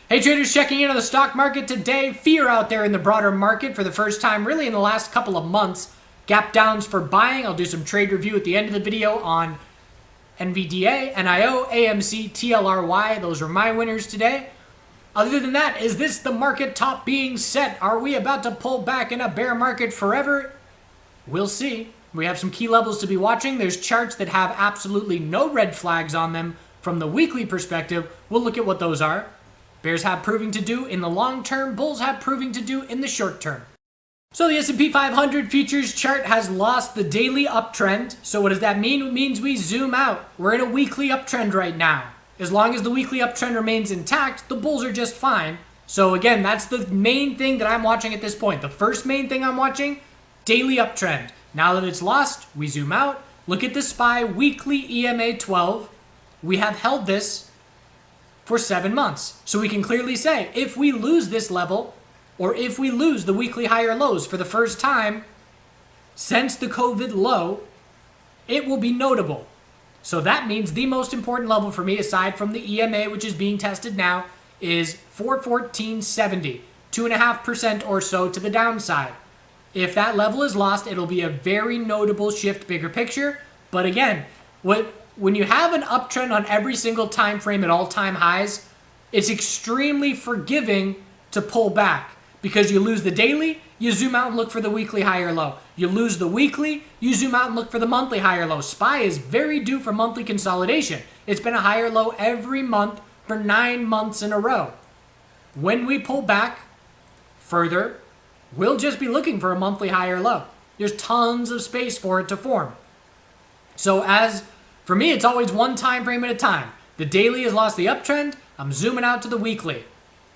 Hey traders, checking in on the stock market today. Fear out there in the broader market for the first time really in the last couple of months. Gap downs for buying. I'll do some trade review at the end of the video on NVDA, NIO, AMC, TLRY. Those are my winners today. Other than that, is this the market top being set? Are we about to pull back in a bear market forever? We'll see. We have some key levels to be watching. There's charts that have absolutely no red flags on them from the weekly perspective. We'll look at what those are. Bears have proving to do in the long term. Bulls have proving to do in the short term. So the S&P 500 futures chart has lost the daily uptrend. So what does that mean? It means we zoom out. We're in a weekly uptrend right now. As long as the weekly uptrend remains intact, the bulls are just fine. So again, that's the main thing that I'm watching at this point. The first main thing I'm watching, daily uptrend. Now that it's lost, we zoom out. Look at the SPY weekly EMA 12. We have held this for 7 months. So we can clearly say, if we lose this level, or if we lose the weekly higher lows for the first time since the COVID low, it will be notable. So that means the most important level for me, aside from the EMA, which is being tested now, is 414.70, 2.5% or so to the downside. If that level is lost, it'll be a very notable shift, bigger picture. But again, when you have an uptrend on every single time frame at all-time highs, it's extremely forgiving to pull back because you lose the daily, you zoom out and look for the weekly higher low. You lose the weekly, you zoom out and look for the monthly higher low. SPY is very due for monthly consolidation. It's been a higher low every month for 9 months in a row. When we pull back further, we'll just be looking for a monthly higher low. There's tons of space for it to form. So for me, it's always one time frame at a time. The daily has lost the uptrend. I'm zooming out to the weekly.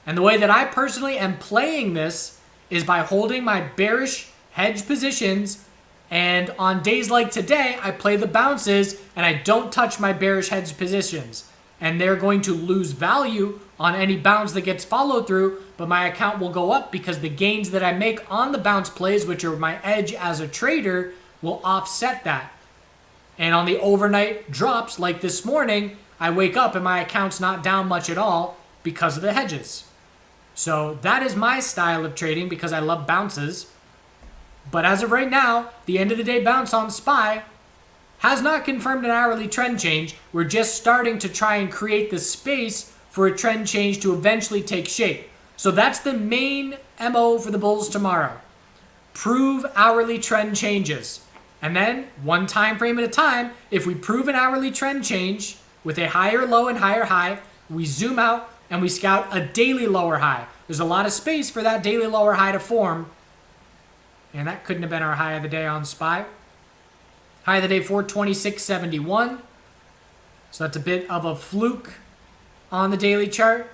And the way that I personally am playing this is by holding my bearish hedge positions. And on days like today, I play the bounces and I don't touch my bearish hedge positions. And they're going to lose value on any bounce that gets followed through, but my account will go up because the gains that I make on the bounce plays, which are my edge as a trader, will offset that. And on the overnight drops like this morning, I wake up and my account's not down much at all because of the hedges. So that is my style of trading because I love bounces. But as of right now, the end of the day bounce on SPY has not confirmed an hourly trend change. We're just starting to try and create the space for a trend change to eventually take shape. So that's the main MO for the bulls tomorrow. Prove hourly trend changes. And then, one time frame at a time, if we prove an hourly trend change with a higher low and higher high, we zoom out and we scout a daily lower high. There's a lot of space for that daily lower high to form. And that couldn't have been our high of the day on SPY. High of the day, 426.71. So that's a bit of a fluke on the daily chart.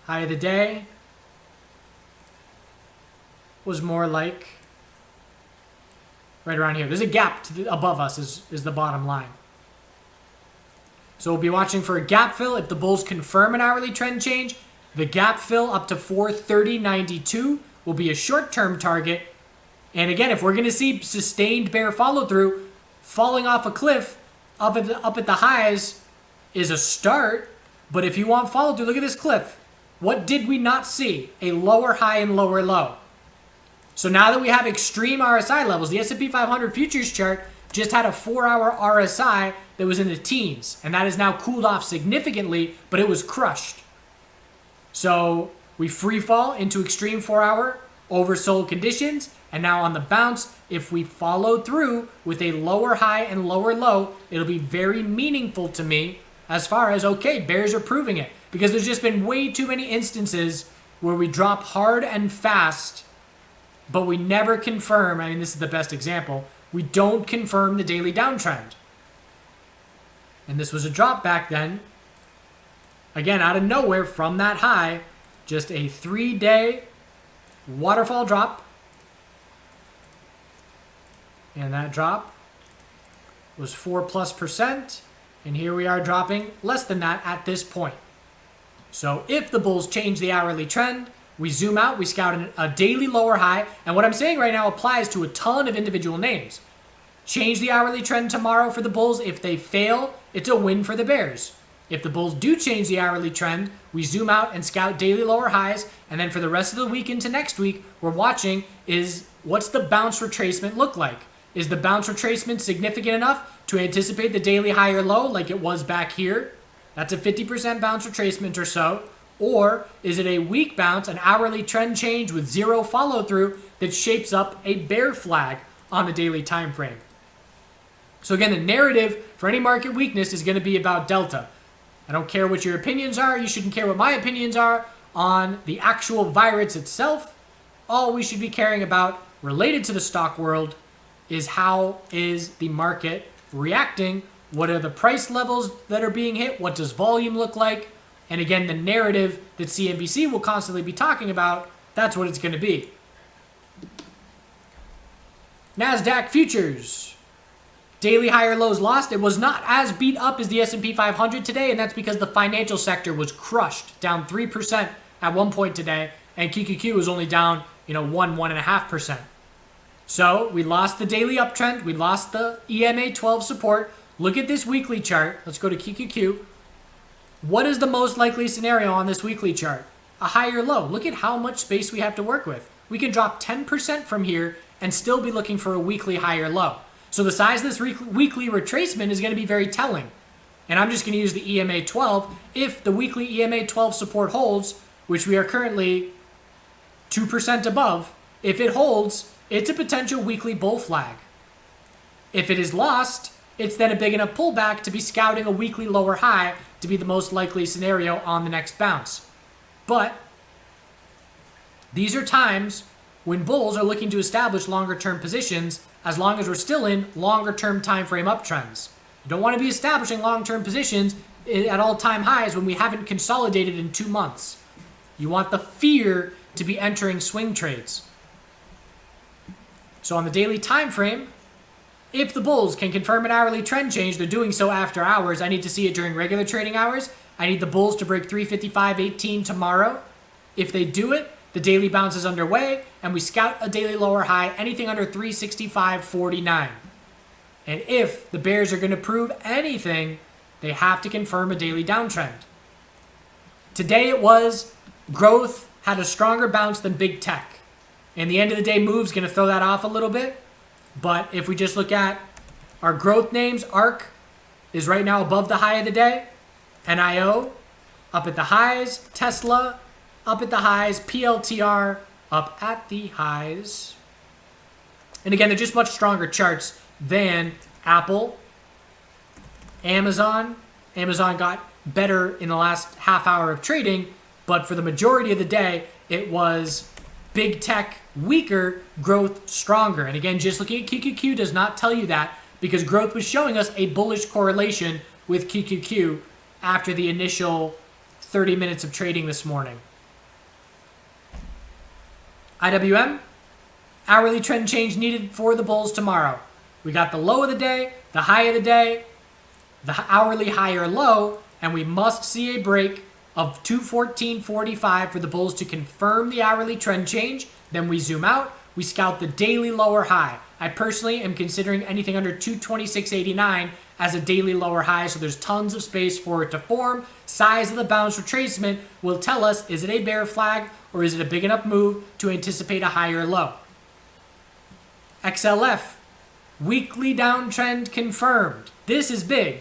High of the day was more like right around here. There's a gap above us is the bottom line. So we'll be watching for a gap fill. If the bulls confirm an hourly trend change, the gap fill up to 430.92 will be a short-term target. And again, if we're going to see sustained bear follow-through, falling off a cliff up at the highs is a start. But if you want follow-through, look at this cliff. What did we not see? A lower high and lower low. So now that we have extreme RSI levels, the S&P 500 futures chart just had a 4-hour RSI that was in the teens. And that has now cooled off significantly, but it was crushed. So we free fall into extreme 4-hour oversold conditions. And now on the bounce, if we follow through with a lower high and lower low, it'll be very meaningful to me as far as, okay, bears are proving it. Because there's just been way too many instances where we drop hard and fast, but we never confirm. I mean, this is the best example. We don't confirm the daily downtrend. And this was a drop back then. Again, out of nowhere from that high, just a 3-day waterfall drop. And that drop was 4+%. And here we are dropping less than that at this point. So if the bulls change the hourly trend, we zoom out, we scout a daily lower high, and what I'm saying right now applies to a ton of individual names. Change the hourly trend tomorrow for the bulls. If they fail, it's a win for the bears. If the bulls do change the hourly trend, we zoom out and scout daily lower highs. And then for the rest of the week into next week, we're watching is what's the bounce retracement look like? Is the bounce retracement significant enough to anticipate the daily high or low like it was back here? That's a 50% bounce retracement or so. Or is it a weak bounce, an hourly trend change with zero follow through that shapes up a bear flag on the daily time frame? So again, the narrative for any market weakness is going to be about delta. I don't care what your opinions are. You shouldn't care what my opinions are on the actual virus itself. All we should be caring about related to the stock world is how is the market reacting? What are the price levels that are being hit? What does volume look like? And again, the narrative that CNBC will constantly be talking about, that's what it's going to be. Nasdaq futures. Daily higher lows lost. It was not as beat up as the S&P 500 today, and that's because the financial sector was crushed, down 3% at one point today, and QQQ was only down, 1.5%. So we lost the daily uptrend. We lost the EMA 12 support. Look at this weekly chart. Let's go to QQQ. What is the most likely scenario on this weekly chart? A higher low. Look at how much space we have to work with. We can drop 10% from here and still be looking for a weekly higher low. So the size of this weekly retracement is going to be very telling. And I'm just going to use the EMA 12. If the weekly EMA 12 support holds, which we are currently 2% above, if it holds, it's a potential weekly bull flag. If it is lost, it's then a big enough pullback to be scouting a weekly lower high to be the most likely scenario on the next bounce. But these are times when bulls are looking to establish longer term positions as long as we're still in longer term time frame uptrends. You don't want to be establishing long term positions at all time highs when we haven't consolidated in 2 months. You want the fear to be entering swing trades. So on the daily time frame, if the bulls can confirm an hourly trend change, they're doing so after hours. I need to see it during regular trading hours. I need the bulls to break 355.18 tomorrow. If they do it, the daily bounce is underway, and we scout a daily lower high, anything under 365.49. And if the bears are going to prove anything, they have to confirm a daily downtrend. Today it was growth had a stronger bounce than big tech. And the end of the day move's going to throw that off a little bit. But if we just look at our growth names, ARC is right now above the high of the day. NIO up at the highs. Tesla up at the highs. PLTR up at the highs. And again, they're just much stronger charts than Apple, Amazon. Amazon got better in the last half hour of trading, but for the majority of the day, it was big tech weaker, growth stronger. And again, just looking at QQQ does not tell you that because growth was showing us a bullish correlation with QQQ after the initial 30 minutes of trading this morning. IWM, hourly trend change needed for the bulls tomorrow. We got the low of the day, the high of the day, the hourly high or low, and we must see a break of 214.45 for the bulls to confirm the hourly trend change. Then we zoom out, we scout the daily lower high. I personally am considering anything under 226.89 as a daily lower high, so there's tons of space for it to form. Size of the bounce retracement will tell us, is it a bear flag or is it a big enough move to anticipate a higher low? XLF, weekly downtrend confirmed. This is big.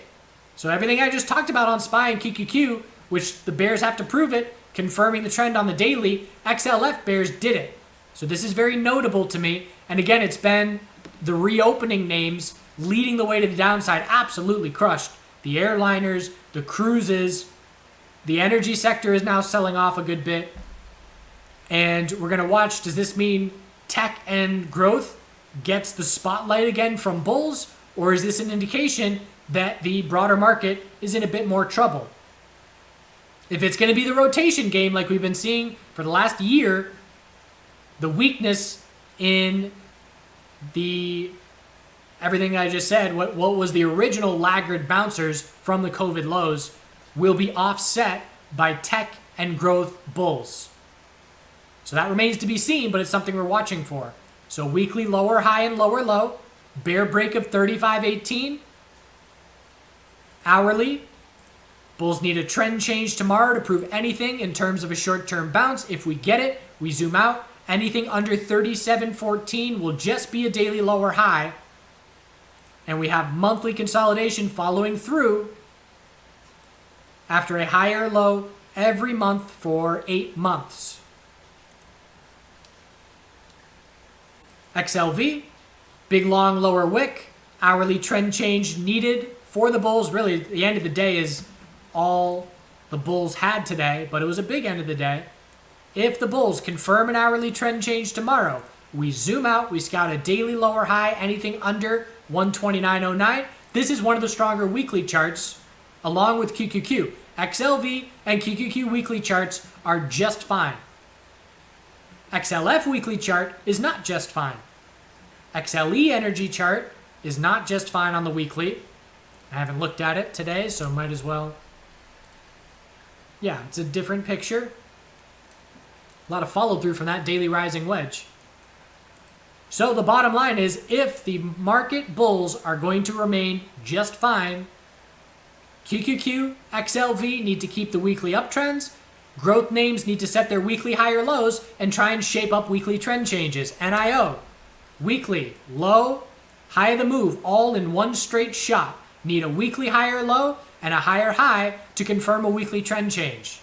So everything I just talked about on SPY and QQQ, which the bears have to prove it, confirming the trend on the daily, XLF bears did it. So this is very notable to me. And again, it's been the reopening names leading the way to the downside, absolutely crushed. The airliners, the cruises, the energy sector is now selling off a good bit. And we're going to watch, does this mean tech and growth gets the spotlight again from bulls? Or is this an indication that the broader market is in a bit more trouble? If it's going to be the rotation game like we've been seeing for the last year, the weakness in the everything I just said, what was the original laggard bouncers from the COVID lows, will be offset by tech and growth bulls. So that remains to be seen, but it's something we're watching for. So weekly lower high and lower low, bear break of 35.18, hourly Bulls need a trend change tomorrow to prove anything in terms of a short-term bounce. If we get it, we zoom out. Anything under 37.14 will just be a daily lower high. And we have monthly consolidation following through after a higher low every month for 8 months. XLV, big long lower wick, hourly trend change needed for the bulls. Really, the end of the day is all the bulls had today, but it was a big end of the day. If the bulls confirm an hourly trend change tomorrow, we zoom out, we scout a daily lower high, anything under 129.09. This is one of the stronger weekly charts, along with QQQ. XLV and QQQ weekly charts are just fine. XLF weekly chart is not just fine. XLE energy chart is not just fine on the weekly. I haven't looked at it today, so might as well. Yeah, it's a different picture. A lot of follow through from that daily rising wedge. So the bottom line is, if the market bulls are going to remain just fine, QQQ, XLV need to keep the weekly uptrends. Growth names need to set their weekly higher lows and try and shape up weekly trend changes. NIO, weekly, low, high of the move, all in one straight shot. Need a weekly higher low and a higher high to confirm a weekly trend change.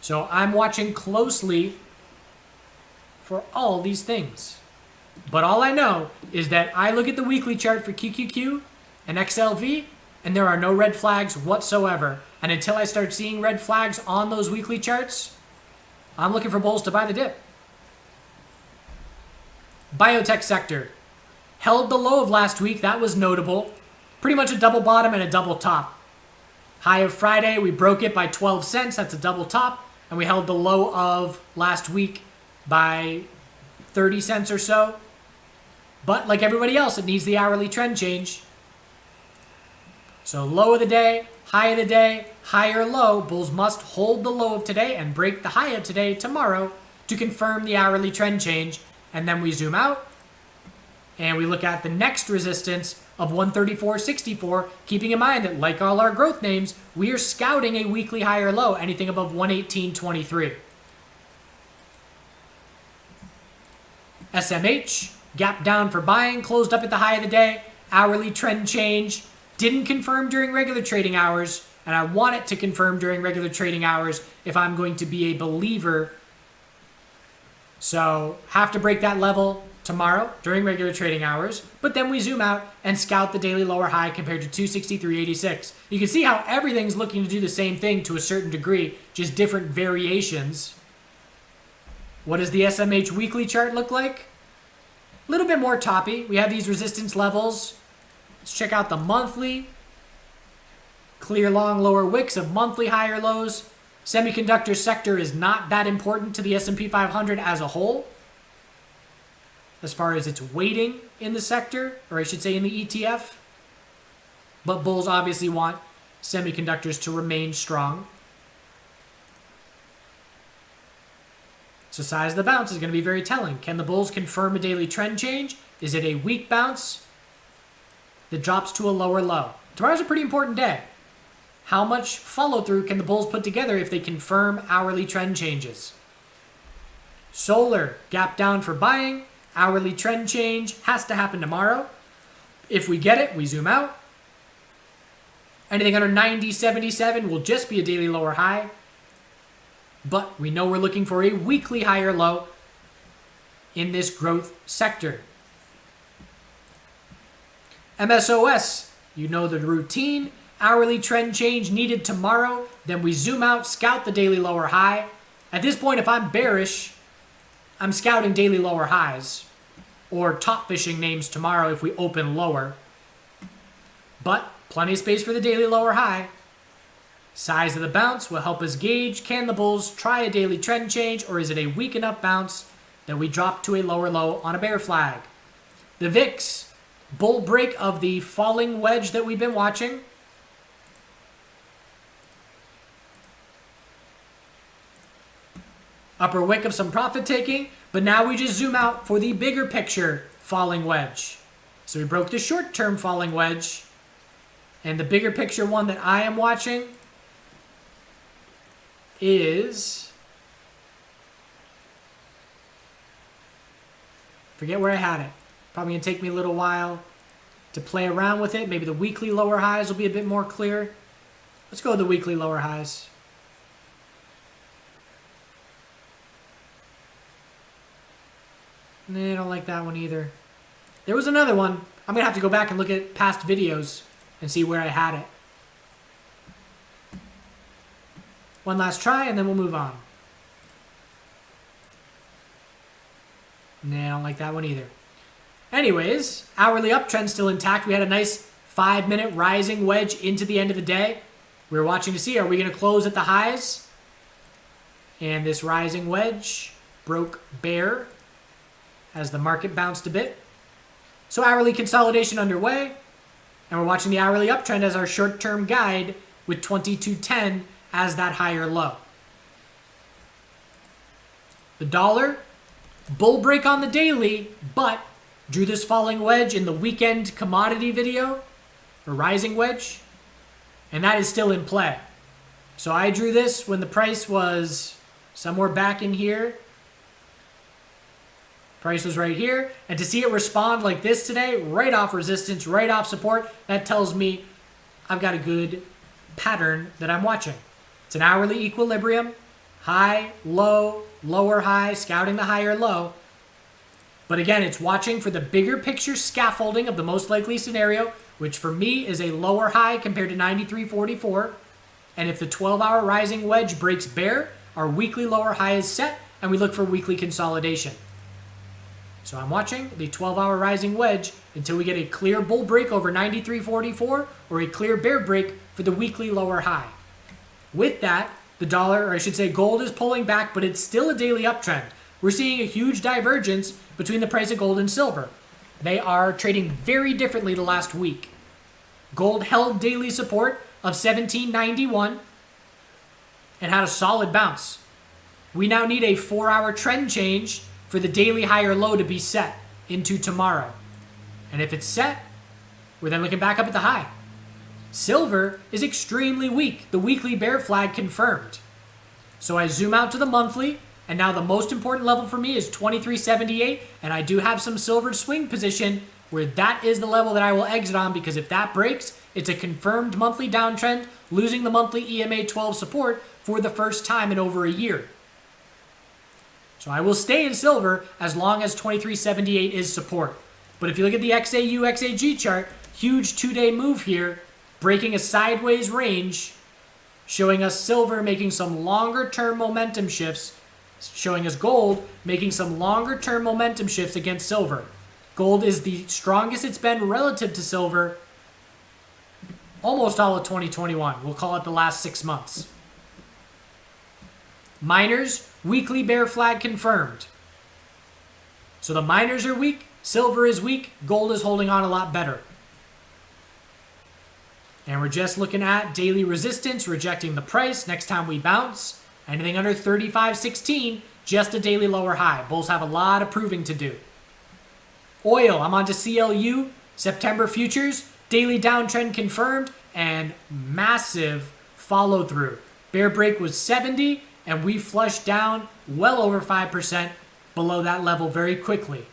So I'm watching closely for all these things. But all I know is that I look at the weekly chart for QQQ and XLV, and there are no red flags whatsoever. And until I start seeing red flags on those weekly charts, I'm looking for bulls to buy the dip. Biotech sector. Held the low of last week. That was notable. Pretty much a double bottom and a double top. High of Friday, we broke it by 12 cents. That's a double top. And we held the low of last week by 30 cents or so. But like everybody else, it needs the hourly trend change. So low of the day, high of the day, higher low. Bulls must hold the low of today and break the high of today tomorrow to confirm the hourly trend change. And then we zoom out and we look at the next resistance of 134.64, keeping in mind that, like all our growth names, we are scouting a weekly higher low, anything above 118.23. SMH, gap down for buying, closed up at the high of the day. Hourly trend change didn't confirm during regular trading hours, and I want it to confirm during regular trading hours if I'm going to be a believer. So have to break that level tomorrow during regular trading hours, but then we zoom out and scout the daily lower high compared to 263.86. You can see how everything's looking to do the same thing to a certain degree, just different variations. What does the SMH weekly chart look like? A little bit more toppy. We have these resistance levels. Let's check out the monthly. Clear long lower wicks of monthly higher lows. Semiconductor sector is not that important to the S&P 500 as a whole, as far as its weighting in the sector, or I should say in the ETF. But bulls obviously want semiconductors to remain strong. So size of the bounce is going to be very telling. Can the bulls confirm a daily trend change? Is it a weak bounce that drops to a lower low? Tomorrow's a pretty important day. How much follow-through can the bulls put together if they confirm hourly trend changes? Solar, gap down for buying. Hourly trend change has to happen tomorrow. If we get it, we zoom out. Anything under 90.77 will just be a daily lower high. But we know we're looking for a weekly higher low in this growth sector. MSOS, you know the routine. Hourly trend change needed tomorrow. Then we zoom out, scout the daily lower high. At this point, if I'm bearish, I'm scouting daily lower highs or top fishing names tomorrow if we open lower. But plenty of space for the daily lower high. Size of the bounce will help us gauge, can the bulls try a daily trend change, or is it a weak enough bounce that we drop to a lower low on a bear flag? The VIX, bull break of the falling wedge that we've been watching. Upper wick of some profit taking, but now we just zoom out for the bigger picture falling wedge. So we broke the short-term falling wedge, And the bigger picture one that I am watching is, forget where I had it. Probably going to take me a little while to play around with it. Maybe the weekly lower highs will be a bit more clear. Let's go with the weekly lower highs. Nah, I don't like that one either. There was another one. I'm going to have to go back and look at past videos and see where I had it. One last try, and then we'll move on. Nah, I don't like that one either. Anyways, hourly uptrend still intact. We had a nice 5-minute rising wedge into the end of the day. We were watching to see, are we going to close at the highs? And this rising wedge broke bear as the market bounced a bit. So hourly consolidation underway. And we're watching the hourly uptrend as our short-term guide with 2210 as that higher low. The dollar, bull break on the daily, but drew this falling wedge in the weekend commodity video, or rising wedge, and that is still in play. So I drew this when the price was somewhere back in here. Price was right here, and to see it respond like this today, right off resistance, right off support, that tells me I've got a good pattern that I'm watching. It's an hourly equilibrium, high, low, lower high, scouting the higher low. But again, it's watching for the bigger picture scaffolding of the most likely scenario, which for me is a lower high compared to 93.44. And if the 12-hour rising wedge breaks bear, our weekly lower high is set, and we look for weekly consolidation. So I'm watching the 12-hour rising wedge until we get a clear bull break over 93.44 or a clear bear break for the weekly lower high. With that, the dollar, or I should say gold, is pulling back, but it's still a daily uptrend. We're seeing a huge divergence between the price of gold and silver. They are trading very differently the last week. Gold held daily support of 1791 and had a solid bounce. We now need a 4-hour trend change for the daily higher low to be set into tomorrow. And if it's set, we're then looking back up at the high. Silver is extremely weak. The weekly bear flag confirmed. So I zoom out to the monthly, and now the most important level for me is 23.78, and I do have some silver swing position where that is the level that I will exit on, because if that breaks, it's a confirmed monthly downtrend, losing the monthly EMA 12 support for the first time in over a year. So I will stay in silver as long as 23.78 is support. But if you look at the XAU XAG chart, huge 2-day move here, breaking a sideways range, showing us silver making some longer term momentum shifts, showing us gold making some longer term momentum shifts against silver. Gold is the strongest it's been relative to silver almost all of 2021. We'll call it the last 6 months. Miners, weekly bear flag confirmed. So the miners are weak, silver is weak, gold is holding on a lot better. And we're just looking at daily resistance, rejecting the price next time we bounce. Anything under 35.16, just a daily lower high. Bulls have a lot of proving to do. Oil, I'm on to CLU, September futures, daily downtrend confirmed, and massive follow through. Bear break was 70, and we flushed down well over 5% below that level very quickly.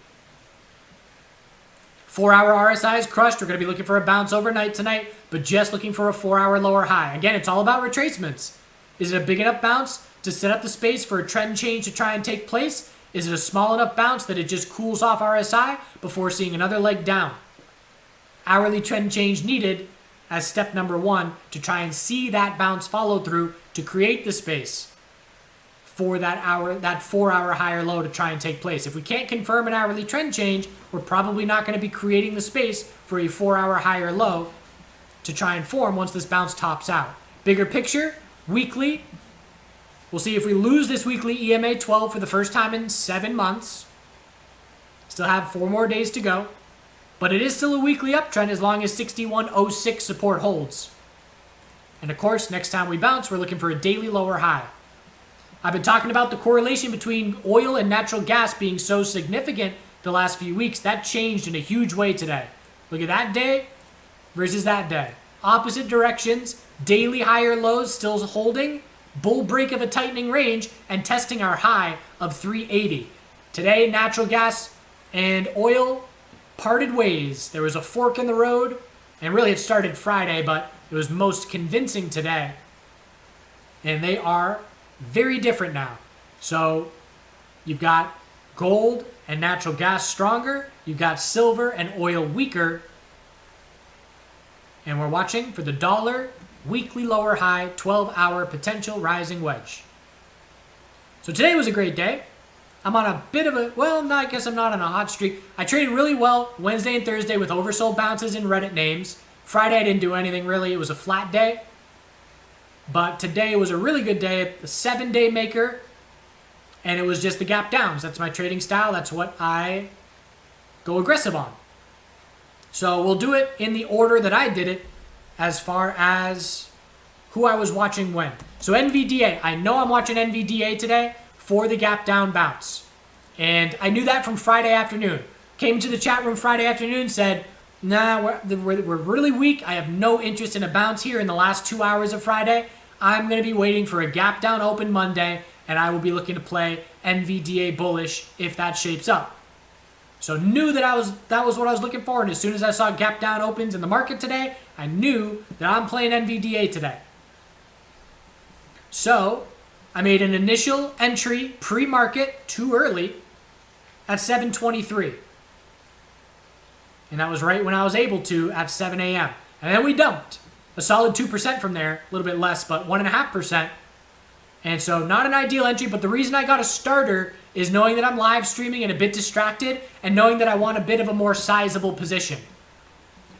4-hour RSI is crushed. We're going to be looking for a bounce overnight tonight, but just looking for a 4-hour lower high. Again, it's all about retracements. Is it a big enough bounce to set up the space for a trend change to try and take place? Is it a small enough bounce that it just cools off RSI before seeing another leg down? Hourly trend change needed as step number 1 to try and see that bounce follow through to create the space for that 4-hour higher low to try and take place. If we can't confirm an hourly trend change, we're probably not going to be creating the space for a 4-hour higher low to try and form once this bounce tops out. Bigger picture, weekly. We'll see if we lose this weekly EMA 12 for the first time in 7 months. Still have 4 more days to go. But it is still a weekly uptrend as long as 61.06 support holds. And of course, next time we bounce, we're looking for a daily lower high. I've been talking about the correlation between oil and natural gas being so significant the last few weeks. That changed in a huge way today. Look at that day versus that day. opposite directions, daily higher lows still holding, bull break of a tightening range, and testing our high of 380. Today, natural gas and oil parted ways. There was a fork in the road, and really it started Friday, but it was most convincing today. And they are very different now. So you've got gold and natural gas stronger, you've got silver and oil weaker, and we're watching for the dollar weekly lower high, 12-hour potential rising wedge. So today was a great day. I'm on a bit of a, well, no, I guess I'm not on a hot streak. I traded really well Wednesday and Thursday with oversold bounces in Reddit names. Friday I didn't do anything really. It was a flat day. But today was a really good day, the 7-day maker, and it was just the gap downs. That's my trading style. That's what I go aggressive on. So we'll do it in the order that I did it as far as who I was watching when. So NVDA, I know I'm watching NVDA today for the gap down bounce. And I knew that from Friday afternoon. Came to the chat room Friday afternoon, said, nah, we're really weak. I have no interest in a bounce here in the last 2 hours of Friday. I'm going to be waiting for a gap down open Monday, and I will be looking to play NVDA bullish if that shapes up. So knew that was what I was looking for, and as soon as I saw gap down opens in the market today, I knew that I'm playing NVDA today. So I made an initial entry pre-market too early at 7:23. And that was right when I was able to at 7 a.m. And then we dumped a solid 2% from there, a little bit less, but 1.5%. And so not an ideal entry, but the reason I got a starter is knowing that I'm live streaming and a bit distracted and knowing that I want a bit of a more sizable position.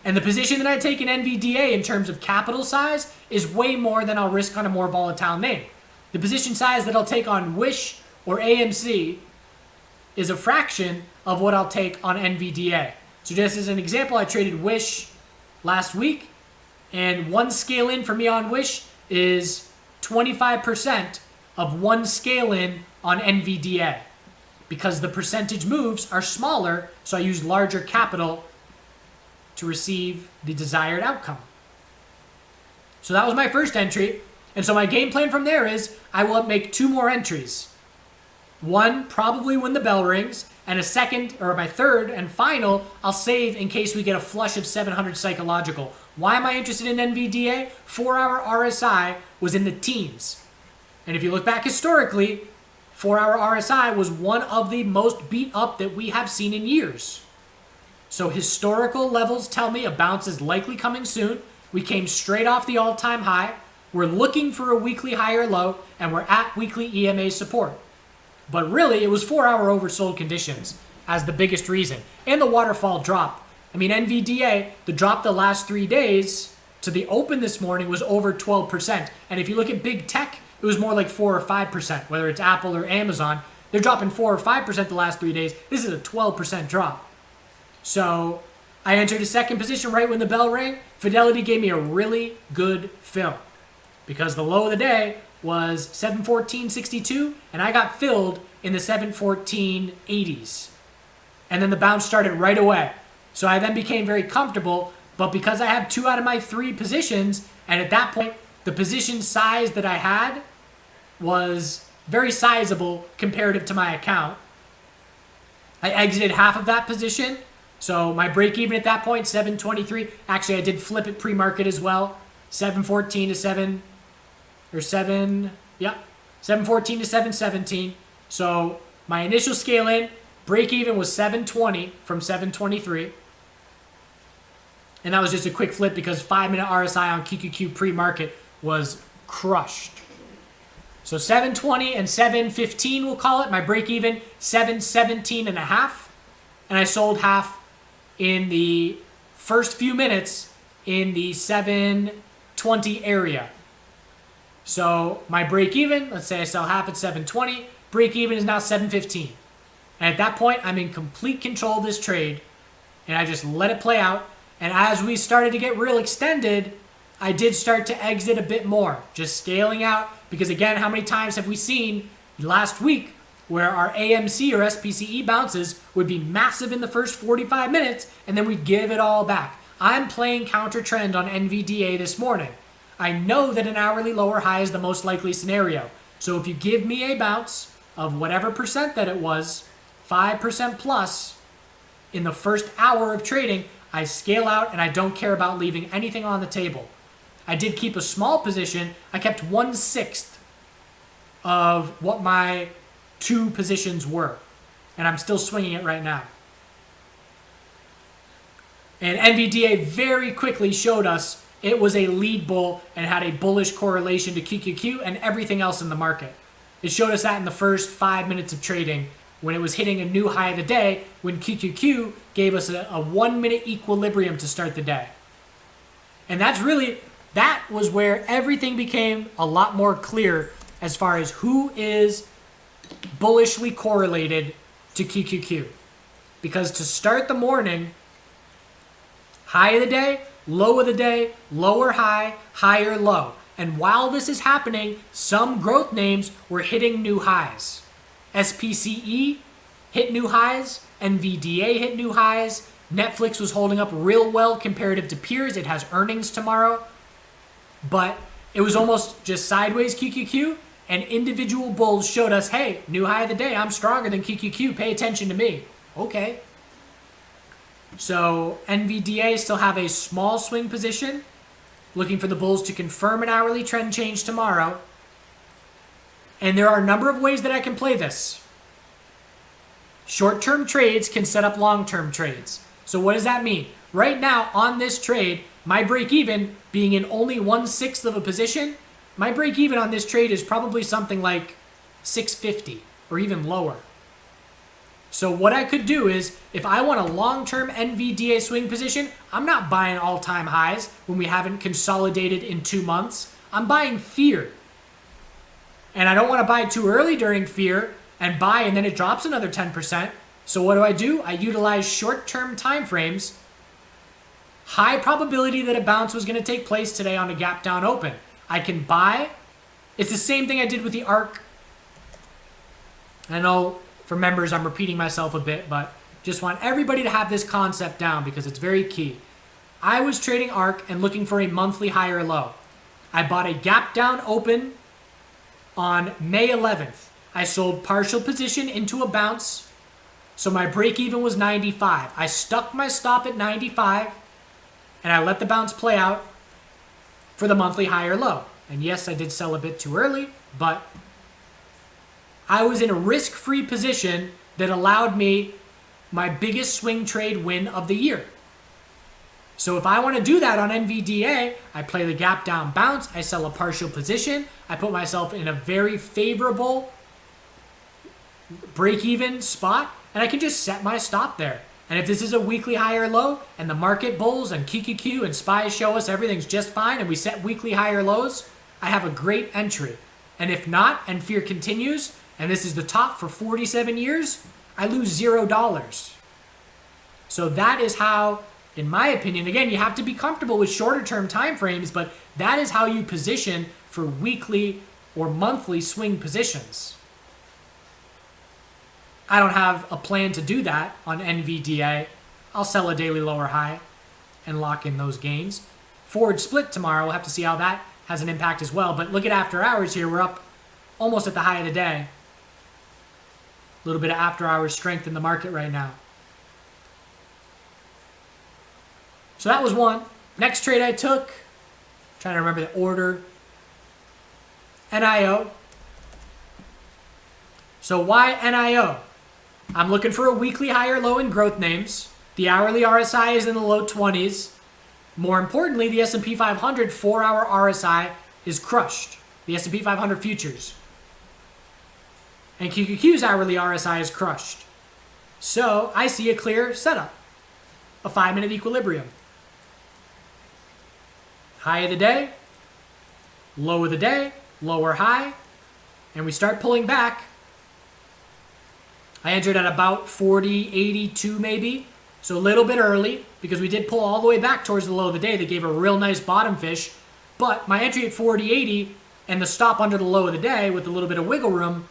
And the position that I take in NVDA in terms of capital size is way more than I'll risk on a more volatile name. The position size that I'll take on Wish or AMC is a fraction of what I'll take on NVDA. So just as an example, I traded Wish last week, and one scale in for me on Wish is 25% of one scale in on NVDA because the percentage moves are smaller, so I use larger capital to receive the desired outcome. So that was my first entry, and so my game plan from there is I will make 2 more entries. One, probably when the bell rings, and a second, or my third and final, I'll save in case we get a flush of 700 psychological. Why am I interested in NVDA? 4-hour RSI was in the teens. And if you look back historically, 4-hour RSI was one of the most beat up that we have seen in years. So historical levels tell me a bounce is likely coming soon. We came straight off the all-time high. We're looking for a weekly higher low, and we're at weekly EMA support. But really, it was 4-hour oversold conditions as the biggest reason. And the waterfall drop. I mean, NVDA, the drop the last 3 days to the open this morning was over 12%. And if you look at big tech, it was more like 4 or 5%, whether it's Apple or Amazon. They're dropping 4 or 5% the last 3 days. This is a 12% drop. So I entered a second position right when the bell rang. Fidelity gave me a really good fill because the low of the day was 714.62, and I got filled in the 714.80s. And then the bounce started right away. So I then became very comfortable, but because I have 2 out of my 3 positions, and at that point, the position size that I had was very sizable comparative to my account, I exited half of that position. So my break even at that point, 723. Actually, I did flip it pre-market as well. 714 to 714 to 717. So my initial scale in, break even was 720 from 723. And that was just a quick flip because 5-minute RSI on QQQ pre-market was crushed. So 720 and 715, we'll call it. My break even, 717 and a half. And I sold half in the first few minutes in the 720 area. So my break even, let's say I sell half at 720, break even is now 715. And at that point, I'm in complete control of this trade, and I just let it play out. And as we started to get real extended, I did start to exit a bit more, just scaling out, because again, how many times have we seen last week where our AMC or SPCE bounces would be massive in the first 45 minutes, and then we'd give it all back. I'm playing counter trend on NVDA this morning. I know that an hourly lower high is the most likely scenario. So if you give me a bounce of whatever percent that it was, 5% plus, in the first hour of trading, I scale out and I don't care about leaving anything on the table. I did keep a small position. I kept 1/6 of what my 2 positions were. And I'm still swinging it right now. And NVDA very quickly showed us it was a lead bull and had a bullish correlation to QQQ and everything else in the market. It showed us that in the first 5 minutes of trading when it was hitting a new high of the day, when QQQ gave us a 1 minute equilibrium to start the day. And that was where everything became a lot more clear as far as who is bullishly correlated to QQQ. Because to start the morning, high of the day, low of the day, lower high, higher low. And while this is happening, some growth names were hitting new highs. SPCE hit new highs. NVDA hit new highs. Netflix was holding up real well comparative to peers. It has earnings tomorrow. But it was almost just sideways QQQ. And individual bulls showed us, hey, new high of the day. I'm stronger than QQQ. Pay attention to me. Okay. So NVDA still have a small swing position. Looking for the bulls to confirm an hourly trend change tomorrow. And there are a number of ways that I can play this. Short-term trades can set up long-term trades. So what does that mean? Right now on this trade, my break-even being in only 1/6 of a position, my break-even on this trade is probably something like 650 or even lower. So what I could do is, if I want a long-term NVDA swing position, I'm not buying all-time highs when we haven't consolidated in 2 months. I'm buying fear. And I don't want to buy too early during fear and buy and then it drops another 10%. So what do? I utilize short-term time frames. High probability that a bounce was going to take place today on a gap down open. I can buy. It's the same thing I did with the ARC. I know for members I'm repeating myself a bit, but just want everybody to have this concept down because it's very key. I was trading ARC and looking for a monthly high or low. I bought a gap down open on May 11th. I sold partial position into a bounce, so my break even was 95. I stuck my stop at 95 and I let the bounce play out for the monthly high or low. And yes, I did sell a bit too early, but I was in a risk-free position that allowed me my biggest swing trade win of the year. So if I want to do that on NVDA, I play the gap down bounce, I sell a partial position, I put myself in a very favorable break-even spot, and I can just set my stop there. And if this is a weekly high or low, and the market bulls and QQQ and SPY show us everything's just fine, and we set weekly high or lows, I have a great entry. And if not, and fear continues, and this is the top for 47 years, I lose $0. So that is how, in my opinion, again, you have to be comfortable with shorter term time frames, but that is how you position for weekly or monthly swing positions. I don't have a plan to do that on NVDA. I'll sell a daily lower high and lock in those gains. Forward split tomorrow, we'll have to see how that has an impact as well. But look at after hours here. We're up almost at the high of the day. A little bit of after hours strength in the market right now. So that was one. Next trade I took, trying to remember the order. NIO. So why NIO? I'm looking for a weekly high or low in growth names. The hourly RSI is in the low 20s. More importantly, the S&P 500 4-hour RSI is crushed. The S&P 500 futures. And QQQ's hourly RSI is crushed. So I see a clear setup. A 5-minute equilibrium. High of the day, low of the day, lower high, and we start pulling back. I entered at about 40.82 maybe, so a little bit early because we did pull all the way back towards the low of the day. They gave a real nice bottom fish, but my entry at 40.80 and the stop under the low of the day with a little bit of wiggle room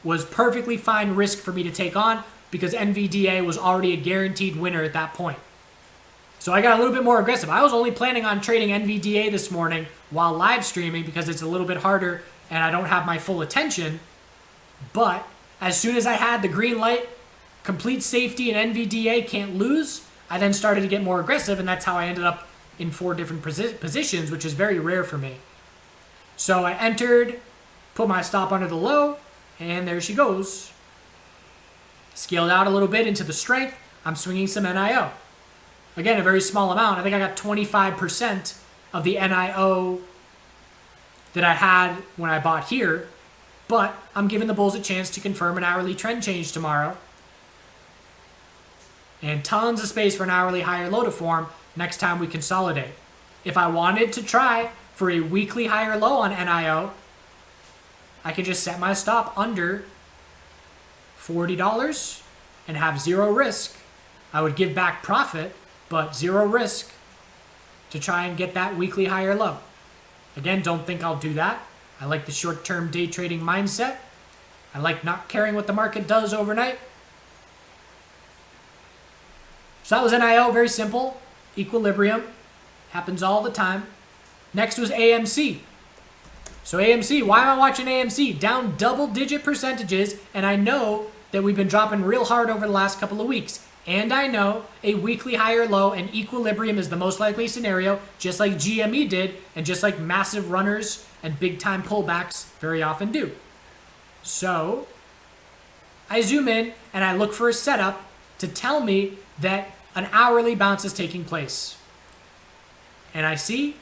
was perfectly fine risk for me to take on because NVDA was already a guaranteed winner at that point. So I got a little bit more aggressive. I was only planning on trading NVDA this morning while live streaming because it's a little bit harder and I don't have my full attention. But as soon as I had the green light, complete safety and NVDA can't lose, I then started to get more aggressive, and that's how I ended up in 4 different positions, which is very rare for me. So I entered, put my stop under the low, and there she goes. Scaled out a little bit into the strength. I'm swinging some NIO. Again, a very small amount. I think I got 25% of the NIO that I had when I bought here. But I'm giving the bulls a chance to confirm an hourly trend change tomorrow. And tons of space for an hourly higher low to form next time we consolidate. If I wanted to try for a weekly higher low on NIO, I could just set my stop under $40 and have zero risk. I would give back profit, but zero risk to try and get that weekly higher low. Again, don't think I'll do that. I like the short-term day trading mindset. I like not caring what the market does overnight. So that was NIO, very simple. Equilibrium. Happens all the time. Next was AMC. So AMC, why am I watching AMC? Down double-digit percentages, and I know that we've been dropping real hard over the last couple of weeks. And I know a weekly higher low and equilibrium is the most likely scenario, just like GME did, and just like massive runners and big-time pullbacks very often do. So I zoom in and I look for a setup to tell me that an hourly bounce is taking place. And I see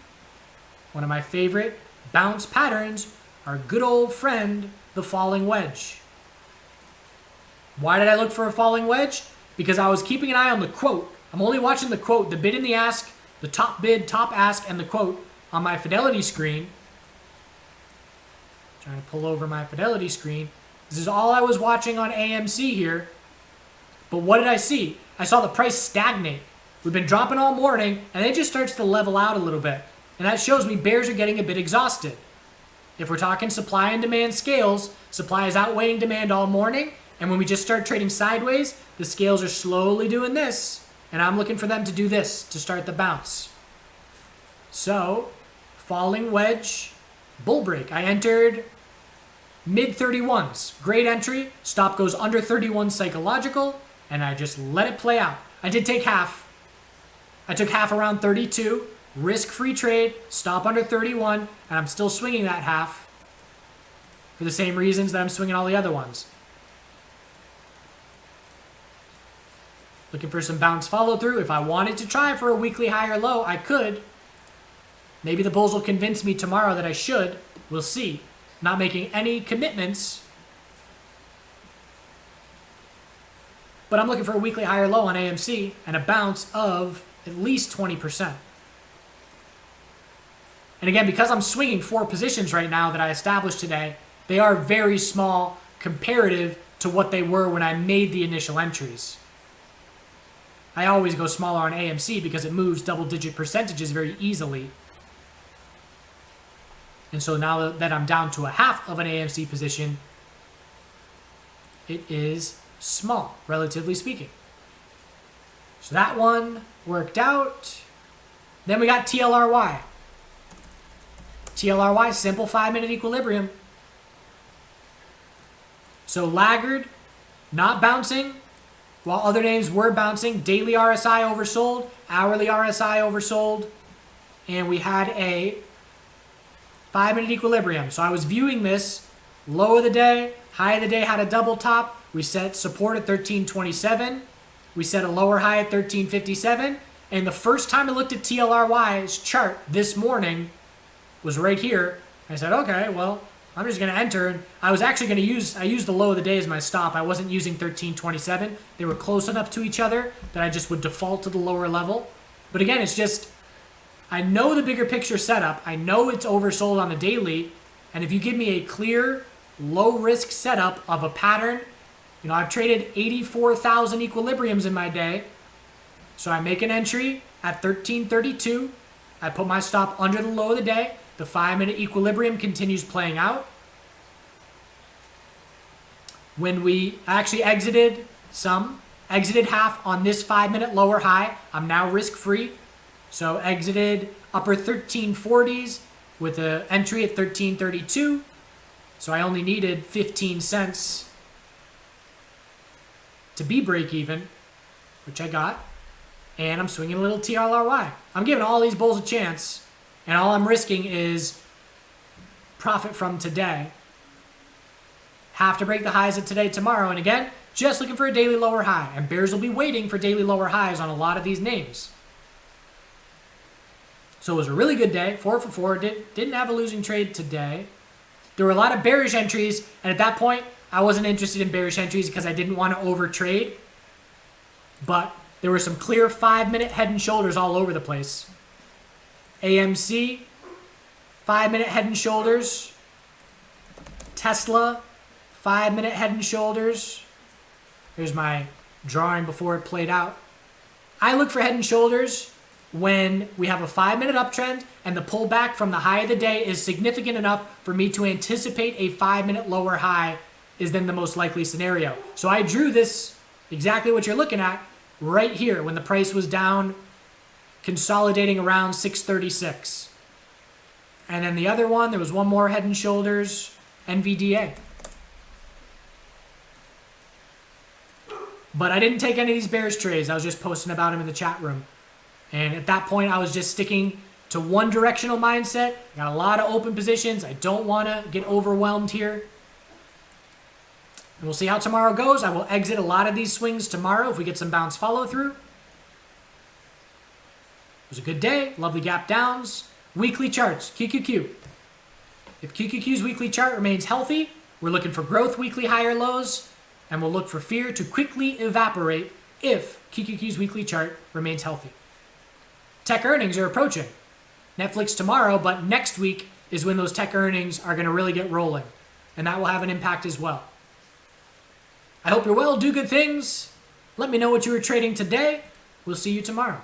one of my favorite bounce patterns, our good old friend, the falling wedge. Why did I look for a falling wedge? Because I was keeping an eye on the quote. I'm only watching the quote, the bid and the ask, the top bid, top ask, and the quote on my Fidelity screen. Trying to pull over my Fidelity screen. This is all I was watching on AMC here. But what did I see? I saw the price stagnate. We've been dropping all morning, and it just starts to level out a little bit. And that shows me bears are getting a bit exhausted. If we're talking supply and demand scales, supply is outweighing demand all morning. And when we just start trading sideways, the scales are slowly doing this. And I'm looking for them to do this to start the bounce. So, falling wedge, bull break. I entered mid 31s. Great entry. Stop goes under 31 psychological. And I just let it play out. I did take half. I took half around 32. Risk-free trade. Stop under 31. And I'm still swinging that half. For the same reasons that I'm swinging all the other ones. Looking for some bounce follow through. If I wanted to try for a weekly higher low, I could. Maybe the bulls will convince me tomorrow that I should. We'll see. Not making any commitments. But I'm looking for a weekly higher low on AMC and a bounce of at least 20%. And again, because I'm swinging 4 positions right now that I established today, they are very small comparative to what they were when I made the initial entries. I always go smaller on AMC because it moves double-digit percentages very easily. And so now that I'm down to a half of an AMC position, it is small, relatively speaking. So that one worked out. Then we got TLRY. TLRY, simple 5-minute equilibrium. So laggard, not bouncing, while other names were bouncing. Daily RSI oversold, hourly RSI oversold, and we had a 5-minute equilibrium. So I was viewing this low of the day, high of the day had a double top. We set support at 1327. We set a lower high at 1357. And the first time I looked at TLRY's chart this morning was right here. I said, okay, well, I'm just going to enter. And I was actually going to I used the low of the day as my stop. I wasn't using 1327. They were close enough to each other that I just would default to the lower level. But again, it's just, I know the bigger picture setup. I know it's oversold on the daily. And if you give me a clear, low risk setup of a pattern, you know, I've traded 84,000 equilibriums in my day. So I make an entry at 1332. I put my stop under the low of the day. The 5-minute equilibrium continues playing out. When we actually exited half on this 5-minute lower high, I'm now risk-free. So exited upper 1340s with an entry at 1332. So I only needed 15 cents to be break even, which I got. And I'm swinging a little TLRY. I'm giving all these bulls a chance, and all I'm risking is profit from today. Have to break the highs of today, tomorrow, and again, just looking for a daily lower high. And bears will be waiting for daily lower highs on a lot of these names. So it was a really good day, 4 for 4. Didn't have a losing trade today. There were a lot of bearish entries, and at that point, I wasn't interested in bearish entries because I didn't want to overtrade. But there were some clear 5-minute head and shoulders all over the place. AMC, 5-minute head and shoulders. Tesla, 5-minute head and shoulders. Here's my drawing before it played out. I look for head and shoulders when we have a 5-minute uptrend and the pullback from the high of the day is significant enough for me to anticipate a 5-minute lower high is then the most likely scenario. So I drew this, exactly what you're looking at, right here when the price was down, consolidating around 636. And then the other one, there was one more head and shoulders, NVDA. But I didn't take any of these bearish trades. I was just posting about them in the chat room. And at that point, I was just sticking to one directional mindset. Got a lot of open positions. I don't want to get overwhelmed here. And we'll see how tomorrow goes. I will exit a lot of these swings tomorrow if we get some bounce follow through. It was a good day. Lovely gap downs. Weekly charts, QQQ. If QQQ's weekly chart remains healthy, we're looking for growth weekly higher lows, and we'll look for fear to quickly evaporate if QQQ's weekly chart remains healthy. Tech earnings are approaching. Netflix tomorrow, but next week is when those tech earnings are going to really get rolling, and that will have an impact as well. I hope you're well, do good things. Let me know what you were trading today. We'll see you tomorrow.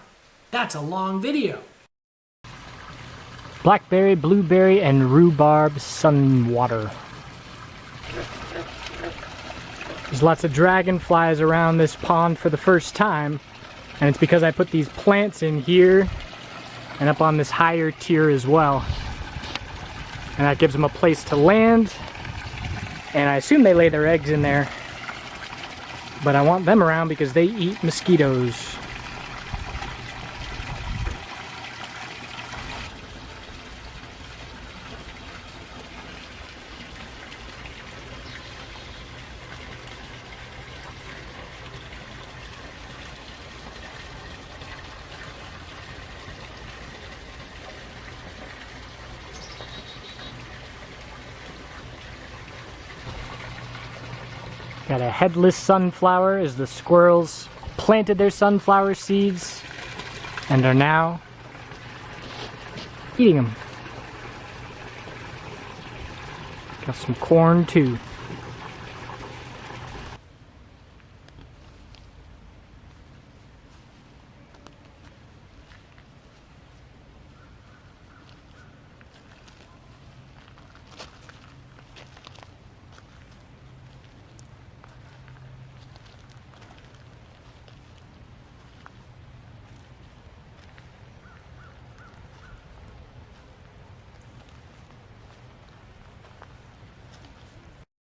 That's a long video. Blackberry, blueberry, and rhubarb sun water. There's lots of dragonflies around this pond for the first time, and it's because I put these plants in here and up on this higher tier as well. And that gives them a place to land, and I assume they lay their eggs in there. But I want them around because they eat mosquitoes. Got a headless sunflower as the squirrels planted their sunflower seeds and are now eating them. Got some corn too.